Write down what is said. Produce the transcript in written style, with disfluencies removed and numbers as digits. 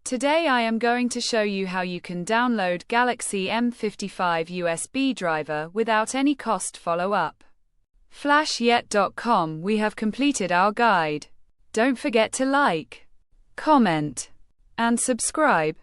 Today I am going to show you how you can download Galaxy M55 USB driver without any cost. Follow up. Flashyet.com. We have completed our guide. Don't forget to like, comment, and subscribe.